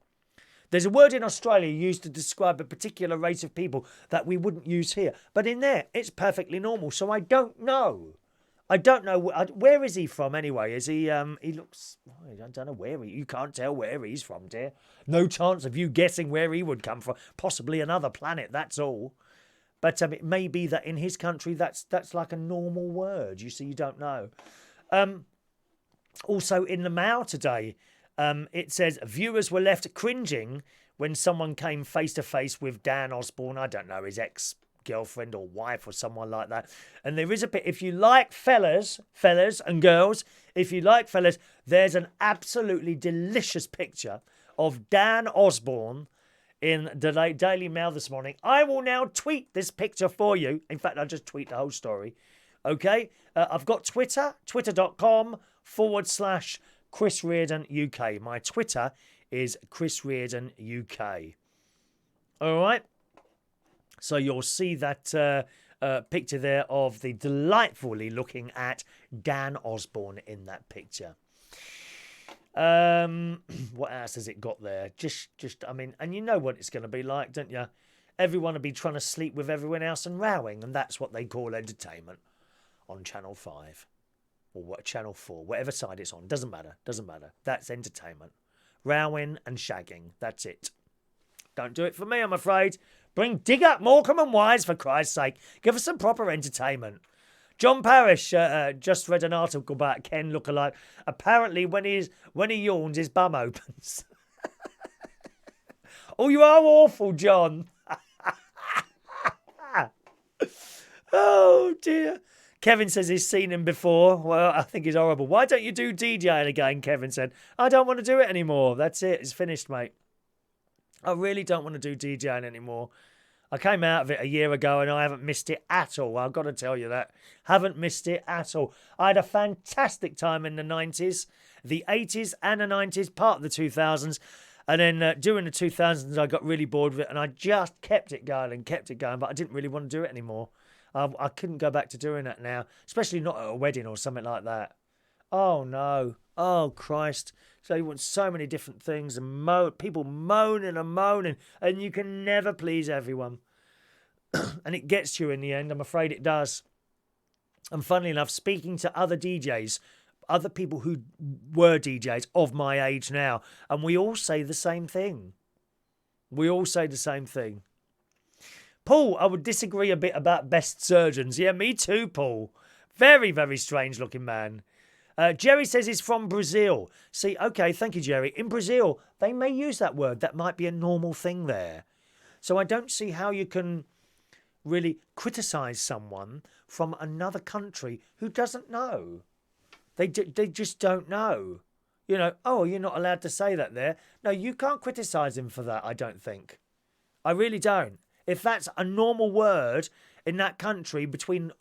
There's a word in Australia used to describe a particular race of people that we wouldn't use here. But in there, it's perfectly normal. So I don't know. Where is he from anyway? Is he, he looks, I don't know where you can't tell where he's from, dear. No chance of you guessing where he would come from. Possibly another planet, that's all. But it may be that in his country, that's like a normal word. You see, you don't know. Also in the Mail today, it says viewers were left cringing when someone came face to face with Dan Osbourne. I don't know, his ex-girlfriend or wife or someone like that. And there is a bit, if you like fellas and girls, there's an absolutely delicious picture of Dan Osbourne in the Daily Mail this morning. I will now tweet this picture for you. In fact, I'll just tweet the whole story. Okay? I've got Twitter, twitter.com/Chris Reardon UK. My Twitter is Chris Reardon UK. All right. So you'll see that picture there of the delightfully looking at Dan Osbourne in that picture. What else has it got there? I mean, and you know what it's going to be like, don't you? Everyone will be trying to sleep with everyone else and rowing, and that's what they call entertainment on Channel 5. Or what, Channel 4, whatever side it's on. Doesn't matter. That's entertainment. Rowing and shagging. That's it. Don't do it for me, I'm afraid. Dig up Morecambe and Wise, for Christ's sake. Give us some proper entertainment. John Parrish just read an article about Ken lookalike. Apparently, when he yawns, his bum opens. Oh, you are awful, John. Oh, dear. Kevin says he's seen him before. Well, I think he's horrible. Why don't you do DJing again, Kevin said. I don't want to do it anymore. That's it. It's finished, mate. I really don't want to do DJing anymore. I came out of it a year ago and I haven't missed it at all. I've got to tell you that. Haven't missed it at all. I had a fantastic time in the 90s, the 80s and the 90s, part of the 2000s. And then during the 2000s, I got really bored with it and I just kept it going. But I didn't really want to do it anymore. I couldn't go back to doing that now, especially not at a wedding or something like that. Oh, no. Oh, Christ. So you want so many different things and people moaning, and you can never please everyone. And it gets you in the end. I'm afraid it does. And funnily enough, speaking to other DJs, other people who were DJs of my age now, and we all say the same thing. Paul, I would disagree a bit about best surgeons. Yeah, me too, Paul. Very, very strange looking man. Jerry says he's from Brazil. See, okay, thank you, Jerry. In Brazil, they may use that word. That might be a normal thing there. So I don't see how you can really criticise someone from another country who doesn't know. They just don't know. Oh, you're not allowed to say that there. No, you can't criticise him for that, I don't think. I really don't. If that's a normal word in that country between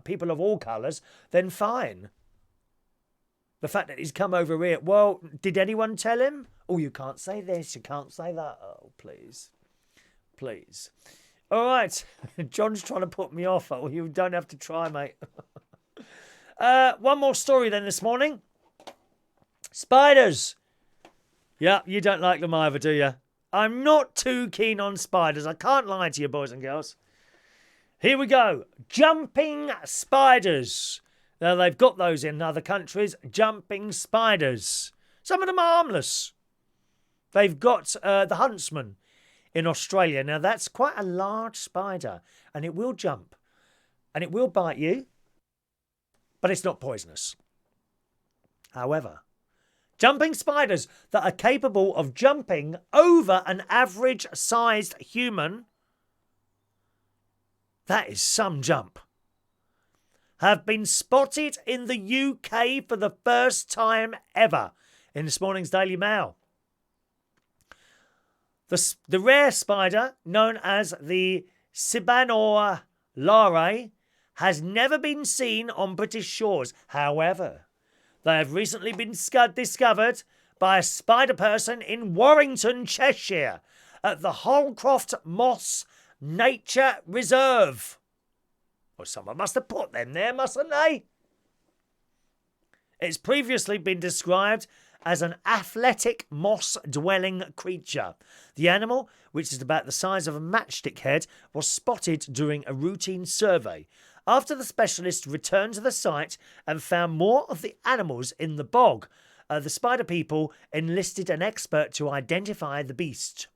people of all colours, then fine. The fact that he's come over here, well, did anyone tell him? Oh, you can't say this, you can't say that. Oh, please. All right. John's trying to put me off. Oh, you don't have to try, mate. One more story then this morning. Spiders. Yeah, you don't like them either, do you? I'm not too keen on spiders. I can't lie to you, boys and girls. Here we go. Jumping spiders. Now, they've got those in other countries. Jumping spiders. Some of them are harmless. They've got the huntsman in Australia. Now, that's quite a large spider, and it will jump, and it will bite you, but it's not poisonous. However, jumping spiders that are capable of jumping over an average-sized human, that is some jump, have been spotted in the UK for the first time ever in this morning's Daily Mail. The rare spider, known as the Sibanoa lare, has never been seen on British shores. However, they have recently been discovered by a spider person in Warrington, Cheshire, at the Holcroft Moss Nature Reserve. Well, someone must have put them there, mustn't they? It's previously been described as an athletic moss-dwelling creature. The animal, which is about the size of a matchstick head, was spotted during a routine survey. After the specialists returned to the site and found more of the animals in the bog, the spider people enlisted an expert to identify the beast.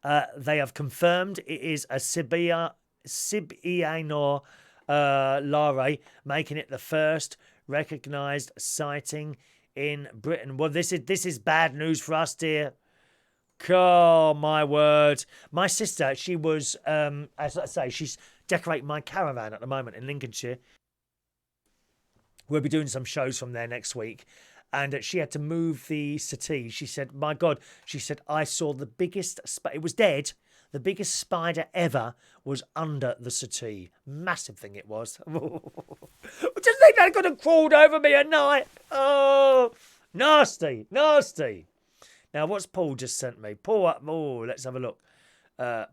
They have confirmed it is a Sibanoa lare, making it the first recognised sighting in Britain. Well, this is bad news for us, dear. Oh, my word. My sister, she was, as I say, she's decorating my caravan at the moment in Lincolnshire. We'll be doing some shows from there next week. And she had to move the settee. She said, my God, she said, I saw the biggest, it was dead. The biggest spider ever was under the settee. Massive thing it was. Just think that could have crawled over me at night. Oh, nasty, nasty. Now, what's Paul just sent me? Paul, let's have a look.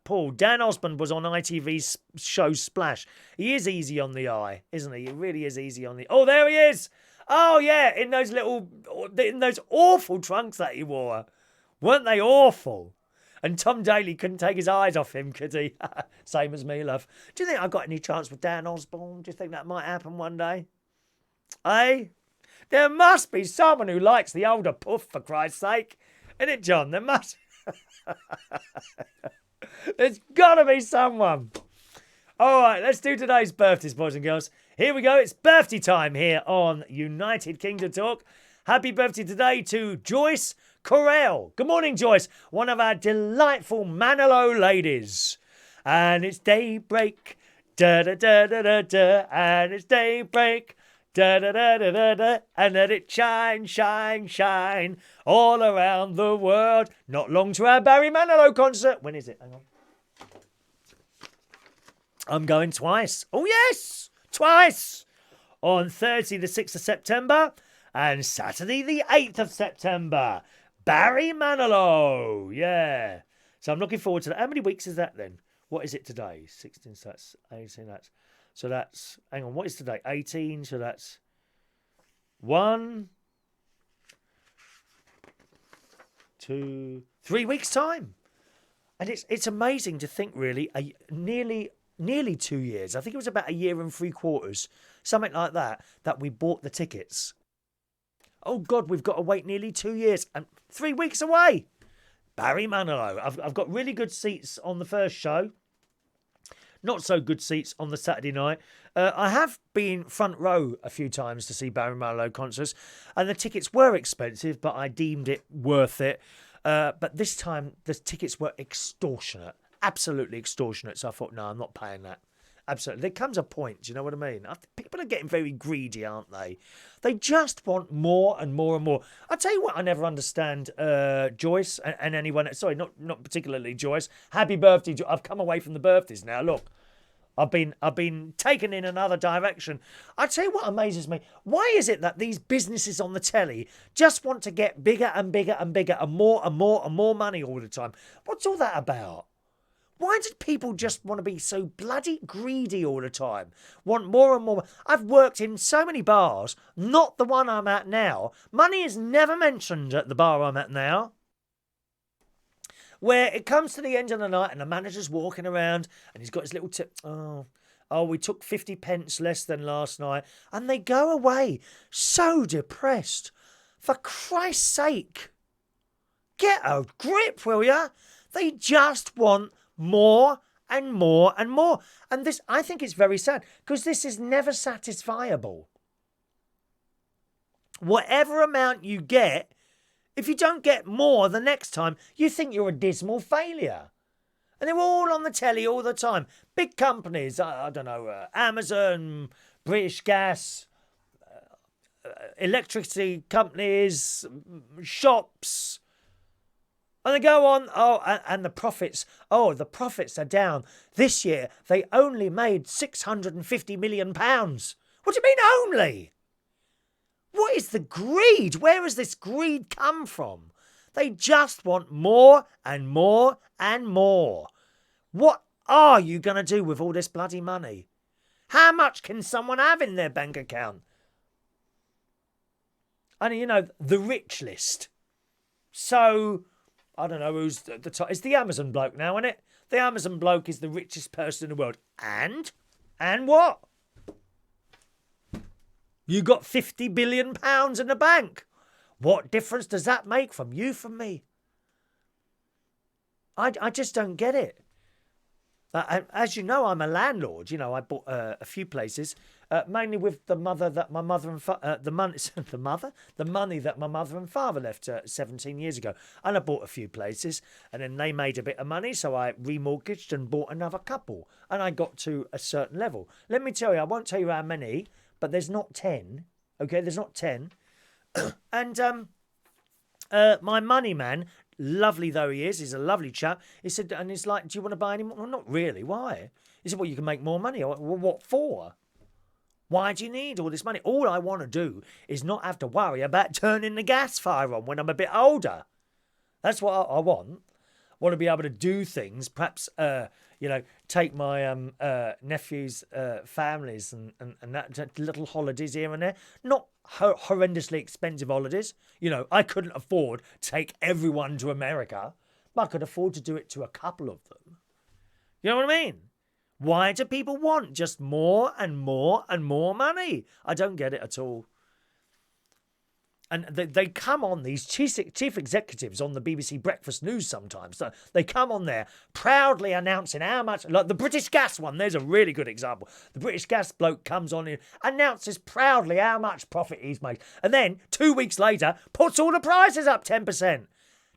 Paul, Dan Osbourne was on ITV's show Splash. He is easy on the eye, isn't he? He really is easy on the... Oh, there he is. Oh, yeah, in those awful trunks that he wore. Weren't they awful? And Tom Daly couldn't take his eyes off him, could he? Same as me, love. Do you think I've got any chance with Dan Osbourne? Do you think that might happen one day? Eh? There must be someone who likes the older puff, for Christ's sake. Isn't it, John? There must... There's got to be someone. All right, let's do today's birthdays, boys and girls. Here we go. It's birthday time here on United Kingdom Talk. Happy birthday today to Joyce Correll. Good morning, Joyce. One of our delightful Manilow ladies. And it's daybreak. Da-da-da-da-da-da. And it's daybreak. Da-da-da-da-da-da. And let it shine, shine, shine all around the world. Not long to our Barry Manilow concert. When is it? Hang on. I'm going twice. Oh, yes. Twice. On Thursday, the 6th of September. And Saturday, the 8th of September. Barry Manilow. Yeah. So I'm looking forward to that. How many weeks is that then? What is it today? 16, so that's 18, that's... So that's... Hang on, what is today? 18, so that's... 1... 2... 3 weeks' time. And it's amazing to think, really, nearly 2 years. I think it was about 1 year and 3/4, something like that, that we bought the tickets. Oh, God, we've got to wait nearly 2 years and 3 weeks away. Barry Manilow. I've got really good seats on the first show. Not so good seats on the Saturday night. I have been front row a few times to see Barry Manilow concerts, and the tickets were expensive, but I deemed it worth it. But this time, the tickets were extortionate. Absolutely extortionate. So I thought, no, I'm not paying that. Absolutely. There comes a point, do you know what I mean? People are getting very greedy, aren't they? They just want more and more and more. I'll tell you what I never understand, Joyce, and anyone... Sorry, not particularly Joyce. Happy birthday. I've come away from the birthdays now. Look, I've been taken in another direction. I tell you what amazes me. Why is it that these businesses on the telly just want to get bigger and bigger and bigger and more and more and more money all the time? What's all that about? Why did people just want to be so bloody greedy all the time? Want more and more? I've worked in so many bars, not the one I'm at now. Money is never mentioned at the bar I'm at now. Where it comes to the end of the night and the manager's walking around and he's got his little tip. Oh, we took 50 pence less than last night. And they go away so depressed. For Christ's sake. Get a grip, will ya? They just want more and more and more. And this, I think it's very sad, because this is never satisfiable. Whatever amount you get, if you don't get more the next time, you think you're a dismal failure. And they're all on the telly all the time. Big companies, I don't know, Amazon, British Gas, electricity companies, shops. And they go on, and the profits, the profits are down. This year, they only made £650 million. What do you mean only? What is the greed? Where has this greed come from? They just want more and more and more. What are you going to do with all this bloody money? How much can someone have in their bank account? And, you know, the rich list. So, I don't know who's the top. It's the Amazon bloke now, isn't it? The Amazon bloke is the richest person in the world. And what? You got £50 billion in the bank. What difference does that make from you, from me? I just don't get it. As you know, I'm a landlord. You know, I bought a few places, mainly with the mother that my mother and the money that my mother and father left 17 years ago. And I bought a few places, and then they made a bit of money, so I remortgaged and bought another couple, and I got to a certain level. Let me tell you, I won't tell you how many, but there's not 10. Okay, there's not 10. And my money man, lovely though he is, he's a lovely chap. He said, and he's like, do you want to buy any more? Well, not really. Why? He said, well, you can make more money. I went, well, what for? Why do you need all this money? All I want to do is not have to worry about turning the gas fire on when I'm a bit older. That's what I want. I want to be able to do things, perhaps, take my nephew's families and that little holidays here and there. Not horrendously expensive holidays. You know, I couldn't afford to take everyone to America, but I could afford to do it to a couple of them. You know what I mean? Why do people want just more and more and more money? I don't get it at all. And they come on, these chief executives on the BBC Breakfast News sometimes. So they come on there proudly announcing how much, like the British Gas one, there's a really good example. The British Gas bloke comes on and announces proudly how much profit he's made. And then 2 weeks later, puts all the prices up 10%.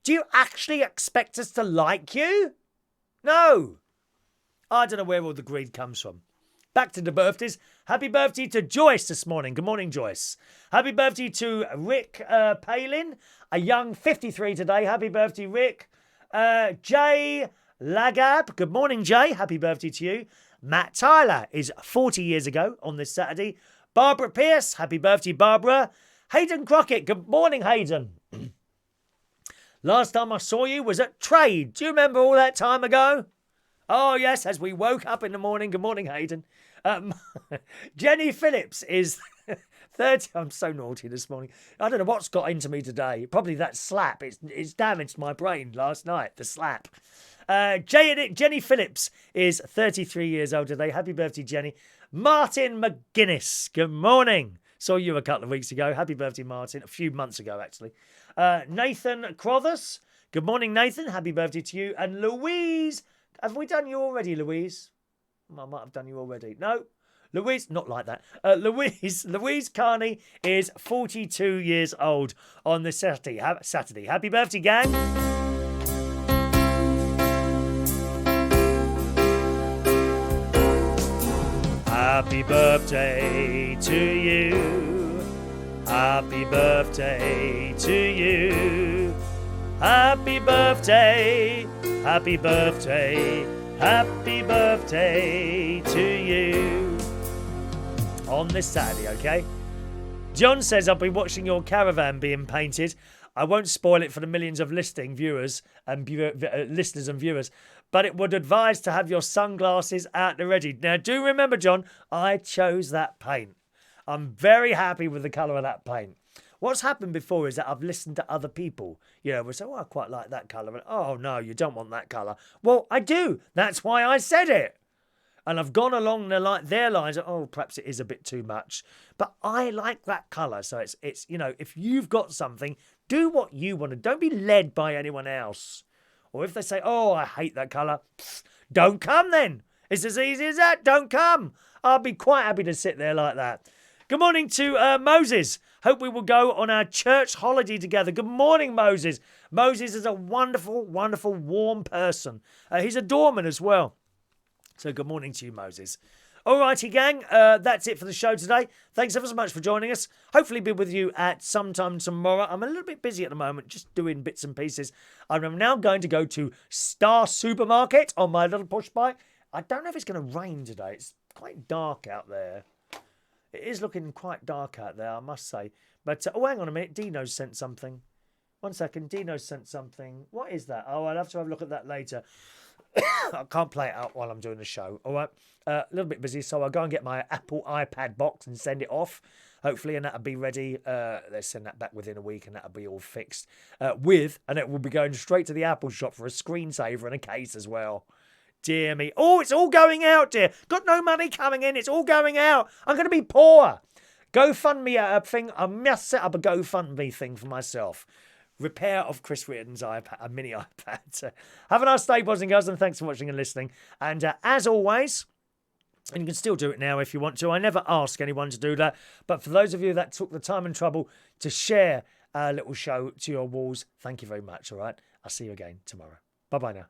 Do you actually expect us to like you? No. I don't know where all the greed comes from. Back to the birthdays. Happy birthday to Joyce this morning. Good morning, Joyce. Happy birthday to Rick Palin, a young 53 today. Happy birthday, Rick. Jay Lagab. Good morning, Jay. Happy birthday to you. Matt Tyler is 40 years ago on this Saturday. Barbara Pierce. Happy birthday, Barbara. Hayden Crockett. Good morning, Hayden. Last time I saw you was at Trade. Do you remember all that time ago? Oh, yes, as we woke up in the morning. Good morning, Hayden. Jenny Phillips is 30. I'm so naughty this morning. I don't know what's got into me today. Probably that slap. It's damaged my brain last night, the slap. Jenny Phillips is 33 years old today. Happy birthday, Jenny. Martin McGuinness. Good morning. Saw you a couple of weeks ago. Happy birthday, Martin. A few months ago, actually. Nathan Crothers. Good morning, Nathan. Happy birthday to you. And Louise. Have we done you already, Louise? I might have done you already. No. Louise, not like that. Louise Carney is 42 years old on this Saturday. Happy birthday, gang. Happy birthday to you. Happy birthday to you. Happy birthday. Happy birthday. Happy birthday to you. On this Saturday, okay? John says, I'll be watching your caravan being painted. I won't spoil it for the millions of listening viewers and listeners and viewers, but it would advise to have your sunglasses at the ready. Now, do remember, John, I chose that paint. I'm very happy with the colour of that paint. What's happened before is that I've listened to other people. You know, we say, oh, I quite like that colour. And, oh, no, you don't want that colour. Well, I do. That's why I said it. And I've gone along their lines. Oh, perhaps it is a bit too much. But I like that colour. So it's if you've got something, do what you want to. Don't be led by anyone else. Or if they say, oh, I hate that colour, don't come then. It's as easy as that. Don't come. I'll be quite happy to sit there like that. Good morning to Moses. Hope we will go on our church holiday together. Good morning, Moses. Moses is a wonderful, wonderful, warm person. He's a doorman as well. So good morning to you, Moses. All righty, gang. That's it for the show today. Thanks ever so much for joining us. Hopefully be with you at some time tomorrow. I'm a little bit busy at the moment, just doing bits and pieces. I'm now going to go to Star Supermarket on my little push bike. I don't know if it's going to rain today. It's quite dark out there. It is looking quite dark out there, I must say. But, oh, hang on a minute. Dino's sent something. 1 second. Dino's sent something. What is that? Oh, I'll have to have a look at that later. I can't play it out while I'm doing the show. All right. A little bit busy, so I'll go and get my Apple iPad box and send it off, hopefully, and that'll be ready. They send that back within a week, and that'll be all fixed. And it will be going straight to the Apple shop for a screensaver and a case as well. Dear me. Oh, it's all going out, dear. Got no money coming in. It's all going out. I'm going to be poor. GoFundMe thing. I must set up a GoFundMe thing for myself. Repair of Chris Reardon's iPad, a mini iPad. So have a nice day, boys and girls, and thanks for watching and listening. And as always, and you can still do it now if you want to. I never ask anyone to do that. But for those of you that took the time and trouble to share our little show to your walls, thank you very much, all right? I'll see you again tomorrow. Bye-bye now.